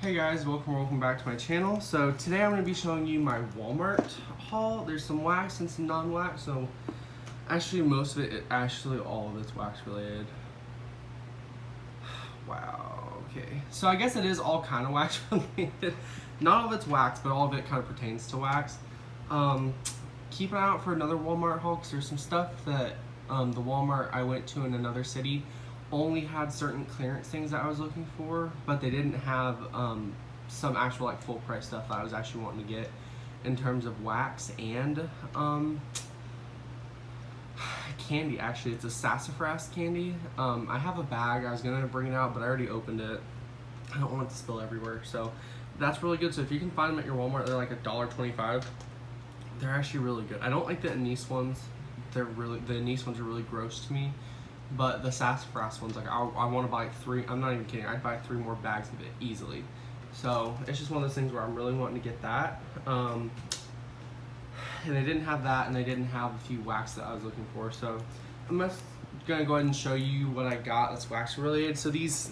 Hey guys, welcome back to my channel. So today I'm going to be showing you my Walmart haul. There's some wax and some non-wax, so actually most of it, all of it's wax related. Wow, okay. So I guess it is all kind of wax related. Not all of it's wax, but all of it kind of pertains to wax. Keep an eye out for another Walmart haul because there's some stuff that the Walmart I went to in another city only had certain clearance things that I was looking for, but they didn't have some actual like full price stuff that I was actually wanting to get in terms of wax and candy. Actually, it's a sassafras candy. I have a bag. I was gonna bring it out, but I already opened it. I don't want it to spill everywhere, so that's really good. So if you can find them at your Walmart, they're like $1.25. They're actually really good. I don't like the anise ones. The anise ones are really gross to me. But the sassafras ones, like I want to buy 3. I'm not even kidding. I'd buy 3 more bags of it easily. So it's just one of those things where I'm really wanting to get that. And they didn't have that, and they didn't have a few wax that I was looking for. So I'm just gonna go ahead and show you what I got that's wax related. So these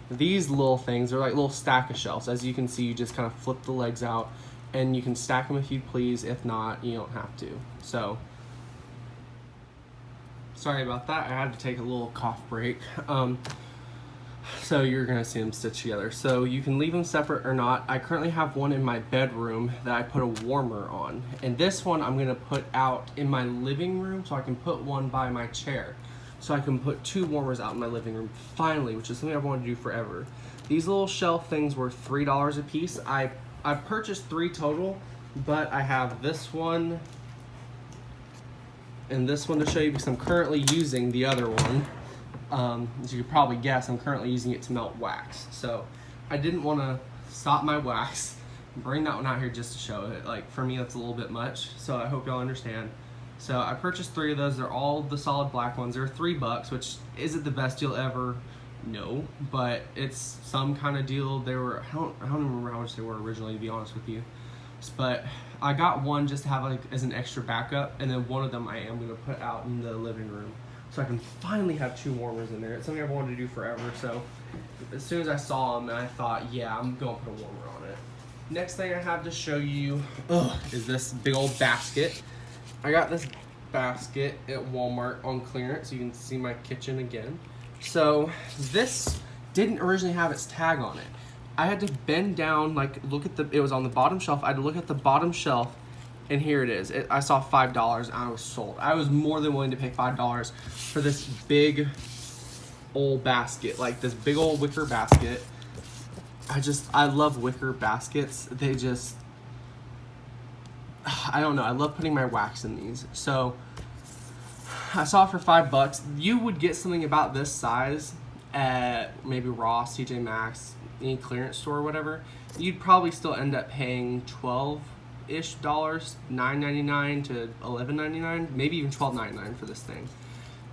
little things are like little stack of shelves. As you can see, you just kind of flip the legs out, and you can stack them if you please. If not, you don't have to. So. Sorry about that, I had to take a little cough break. So you're gonna see them stitched together. So you can leave them separate or not. I currently have one in my bedroom that I put a warmer on. And this one I'm gonna put out in my living room so I can put one by my chair. So I can put 2 warmers out in my living room, finally, which is something I've wanted to do forever. These little shelf things were $3 a piece. I've purchased 3 total, but I have this one, and this one to show you because I'm currently using the other one. As you could probably guess, I'm currently using it to melt wax. So I didn't want to stop my wax, bring that one out here just to show it. Like, for me, that's a little bit much, so I hope y'all understand. So I purchased 3 of those. They're all the solid black ones. They're $3, which isn't the best deal ever, no, but it's some kind of deal. They were, I don't remember how much they were originally, to be honest with you. But I got one just to have like as an extra backup, and then one of them I am going to put out in the living room so I can finally have 2 warmers in there. It's something I've wanted to do forever, so as soon as I saw them, I thought, yeah, I'm going to put a warmer on it. Next thing I have to show you is this big old basket. I got this basket at Walmart on clearance. You can see my kitchen again. So this didn't originally have its tag on it. I had to bend down, like look at it was on the bottom shelf. I had to look at the bottom shelf, and here it is. I saw $5 and I was sold. I was more than willing to pay $5 for this big old basket, like this big old wicker basket. I love wicker baskets. They just, I don't know, I love putting my wax in these. So I saw it for $5. You would get something about this size at maybe Ross, TJ Maxx, any clearance store or whatever. You'd probably still end up paying $12-ish, $9.99 to $11.99, maybe even $12.99 for this thing.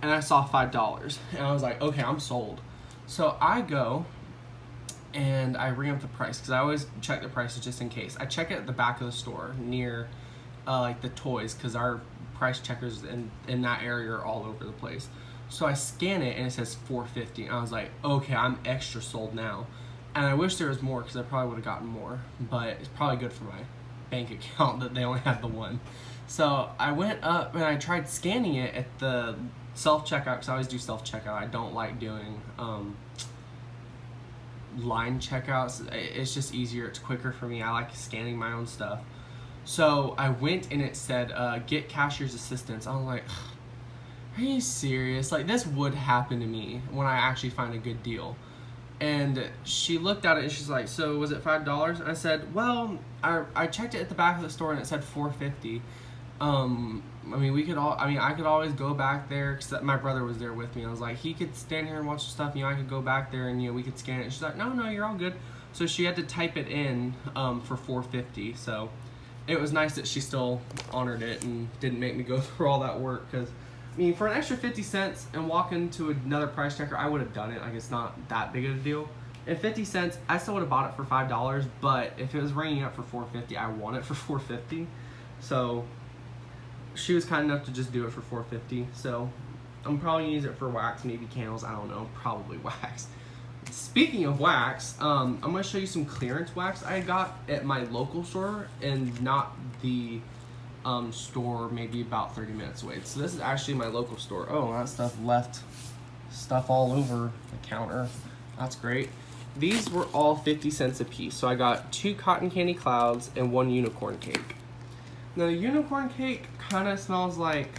And I saw $5, and I was like, okay, I'm sold. So I go and I ring up the price because I always check the prices just in case. I check it at the back of the store near like the toys, because our price checkers in that area are all over the place. So I scan it and it says $4.50, and I was like, okay, I'm extra sold now. And I wish there was more because I probably would have gotten more, but it's probably good for my bank account that they only had the one. So I went up and I tried scanning it at the self-checkout, because I always do self-checkout. I don't like doing line checkouts. It's just easier, it's quicker for me. I like scanning my own stuff. So I went and it said, get cashier's assistance. I was like, are you serious? Like, this would happen to me when I actually find a good deal. And she looked at it and she's like, so was it $5? And I said, well, I checked it at the back of the store and it said $4.50. I mean, I could always go back there, because my brother was there with me. I was like, he could stand here and watch the stuff, I could go back there and, we could scan it. And she's like, no, you're all good. So she had to type it in for $4.50. So it was nice that she still honored it and didn't make me go through all that work, because I mean, for an extra 50 cents and walk into another price checker, I would have done it. Like, it's not that big of a deal. And 50 cents, I still would have bought it for $5, but if it was ringing up for $4.50, I want it for $4.50. So she was kind enough to just do it for $4.50. So I'm probably gonna use it for wax, maybe candles, I don't know, probably wax. Speaking of wax, I'm gonna show you some clearance wax I got at my local store and not the store maybe about 30 minutes away. So this is actually my local store. Oh, that stuff left stuff all over the counter. That's great. These were all 50 cents a piece. So I got 2 cotton candy clouds and 1 unicorn cake. Now the unicorn cake kind of smells like,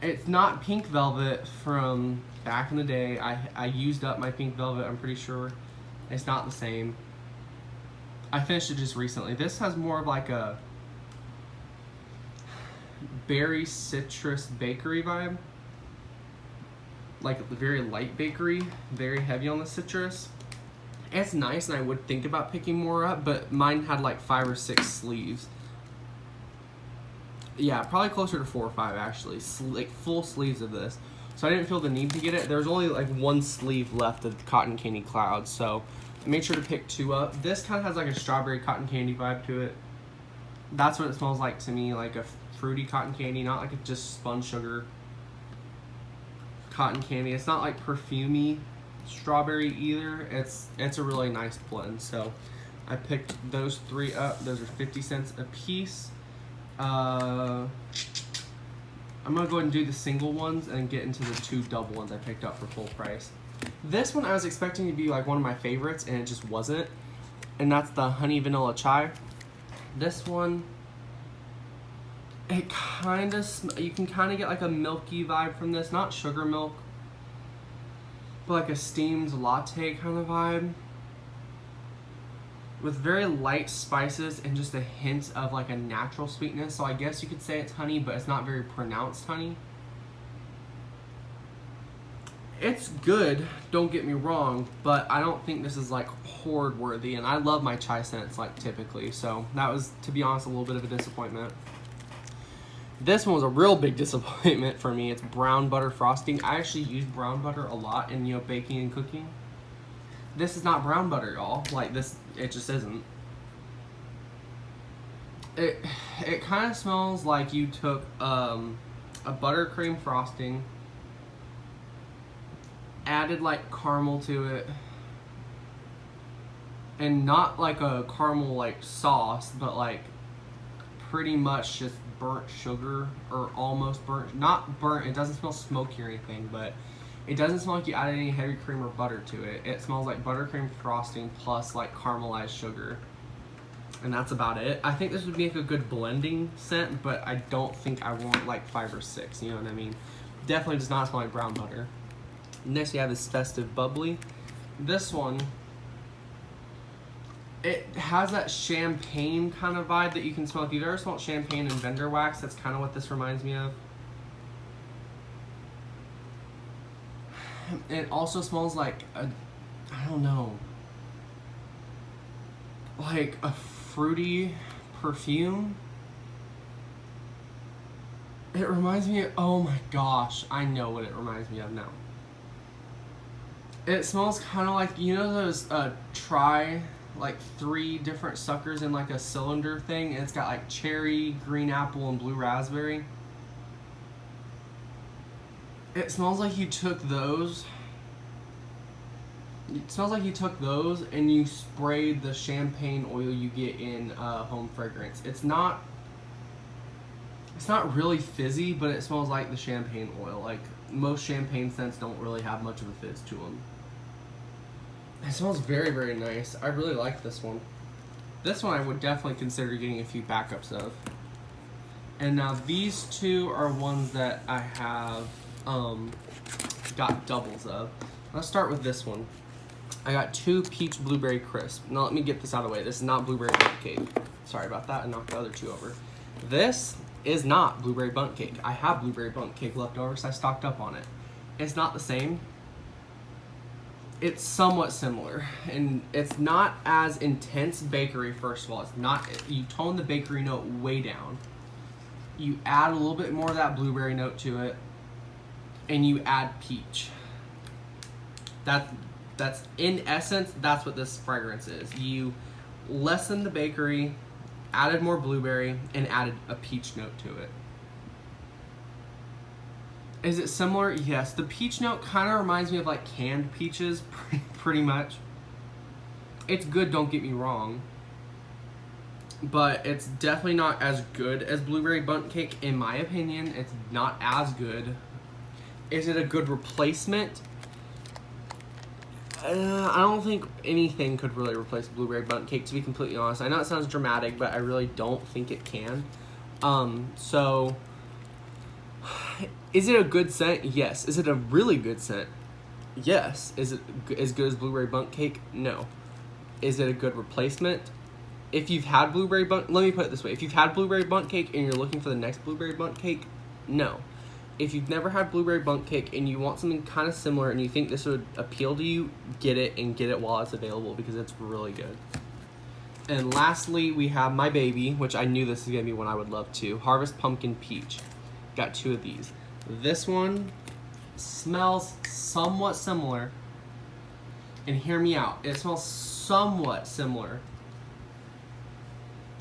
it's not pink velvet from back in the day. I used up my pink velvet, I'm pretty sure. It's not the same. I finished it just recently. This has more of like a berry citrus bakery vibe. Like very light bakery, very heavy on the citrus. It's nice and I would think about picking more up, but mine had like 5 or 6 sleeves. Yeah, probably closer to 4 or 5 actually, like full sleeves of this. So I didn't feel the need to get it. There was only like 1 sleeve left of cotton candy clouds, so I made sure to pick 2 up. This kind of has like a strawberry cotton candy vibe to it. That's what it smells like to me, like a fruity cotton candy, not like a just spun sugar cotton candy. It's not like perfumey strawberry either. It's a really nice blend. So I picked those 3 up. Those are 50 cents a piece. I'm gonna go ahead and do the single ones and get into the 2 double ones I picked up for full price. This one I was expecting to be like one of my favorites and it just wasn't. And that's the honey vanilla chai. This one, it kind of, you can kind of get like a milky vibe from this, not sugar milk, but like a steamed latte kind of vibe with very light spices and just a hint of like a natural sweetness. So I guess you could say it's honey, but it's not very pronounced honey. It's good, don't get me wrong, but I don't think this is like hoard worthy, and I love my chai scents like typically, so that was, to be honest, a little bit of a disappointment. This one was a real big disappointment for me. It's brown butter frosting. I actually use brown butter a lot in, you know, baking and cooking. This is not brown butter, y'all. Like this, it just isn't. It kind of smells like you took a buttercream frosting, added like caramel to it, and not like a caramel like sauce, but like pretty much just burnt sugar, or almost burnt, not burnt, it doesn't smell smoky or anything, but it doesn't smell like you added any heavy cream or butter to it. It smells like buttercream frosting plus like caramelized sugar, and that's about it. I think this would make a good blending scent, but I don't think I want like 5 or 6, you know what I mean? Definitely does not smell like brown butter. Next we have this festive bubbly. This one, it has that champagne kind of vibe that you can smell. If you've ever smelled champagne and vendor wax, that's kind of what this reminds me of. It also smells like a, I don't know, like a fruity perfume. It reminds me of, oh my gosh, I know what it reminds me of now. It smells kind of like, you know those try like 3 different suckers in like a cylinder thing, and it's got like cherry, green apple, and blue raspberry. It smells like you took those. It smells like you took those and you sprayed the champagne oil you get in home fragrance. It's not really fizzy, but it smells like the champagne oil. Like most champagne scents don't really have much of a fizz to them. It smells very, very nice. I really like this one. This one I would definitely consider getting a few backups of. And now these 2 are ones that I have got doubles of. Let's start with this one. I got 2 peach blueberry crisp. Now let me get this out of the way. This is not blueberry bundt cake. Sorry about that, I knocked the other 2 over. This is not blueberry bundt cake. I have blueberry bundt cake left over, so I stocked up on it. It's not the same. It's somewhat similar, and it's not as intense bakery. First of all, it's not, you tone the bakery note way down. You add a little bit more of that blueberry note to it, and you add peach. That's in essence, that's what this fragrance is. You lessen the bakery, added more blueberry, and added a peach note to it. Is it similar? Yes. The peach note kind of reminds me of like canned peaches, pretty much. It's good, don't get me wrong. But it's definitely not as good as blueberry bundt cake, in my opinion. It's not as good. Is it a good replacement? I don't think anything could really replace blueberry bundt cake, to be completely honest. I know it sounds dramatic, but I really don't think it can. So, is it a good scent? Yes. Is it a really good scent? Yes. Is it as good as blueberry bundt cake? No. Is it a good replacement? If you've had blueberry bundt, let me put it this way. If you've had blueberry bundt cake and you're looking for the next blueberry bundt cake, no. If you've never had blueberry bundt cake and you want something kind of similar and you think this would appeal to you, get it, and get it while it's available, because it's really good. And lastly, we have my baby, which I knew this is going to be one I would love to. Harvest Pumpkin Peach. Got 2 of these. This one smells somewhat similar. And hear me out. It smells somewhat similar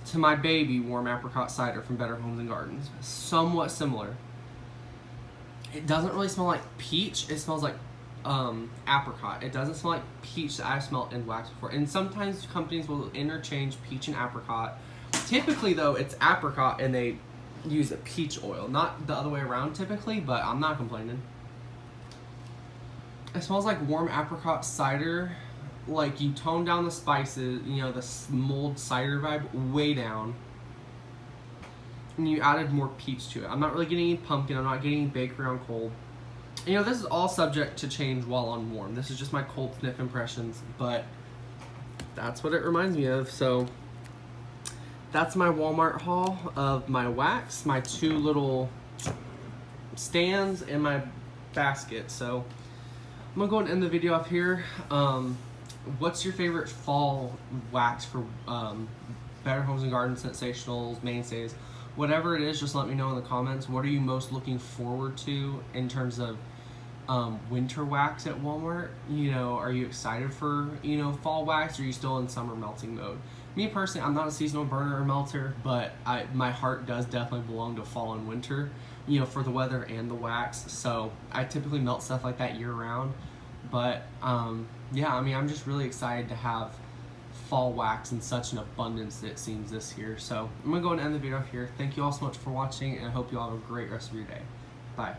to my baby warm apricot cider from Better Homes and Gardens. Somewhat similar. It doesn't really smell like peach. It smells like apricot. It doesn't smell like peach that I've smelled in wax before. And sometimes companies will interchange peach and apricot. Typically, though, it's apricot and they use a peach oil. Not the other way around typically, but I'm not complaining. It smells like warm apricot cider. Like you tone down the spices, you know, the mulled cider vibe way down. And you added more peach to it. I'm not really getting any pumpkin. I'm not getting any bakery on cold. You know, this is all subject to change while on warm. This is just my cold sniff impressions, but that's what it reminds me of. So that's my Walmart haul of my wax, my 2 little stands, and my basket. So I'm gonna go and end the video off here. What's your favorite fall wax for Better Homes and Gardens, Sensationals, Mainstays? Whatever it is, just let me know in the comments. What are you most looking forward to in terms of winter wax at Walmart? You know, are you excited for, you know, fall wax, or are you still in summer melting mode? Me personally, I'm not a seasonal burner or melter, but my heart does definitely belong to fall and winter, you know, for the weather and the wax. So I typically melt stuff like that year round. But yeah, I mean, I'm just really excited to have fall wax in such an abundance, it seems, this year. So I'm gonna go and end the video here. Thank you all so much for watching, and I hope you all have a great rest of your day. Bye.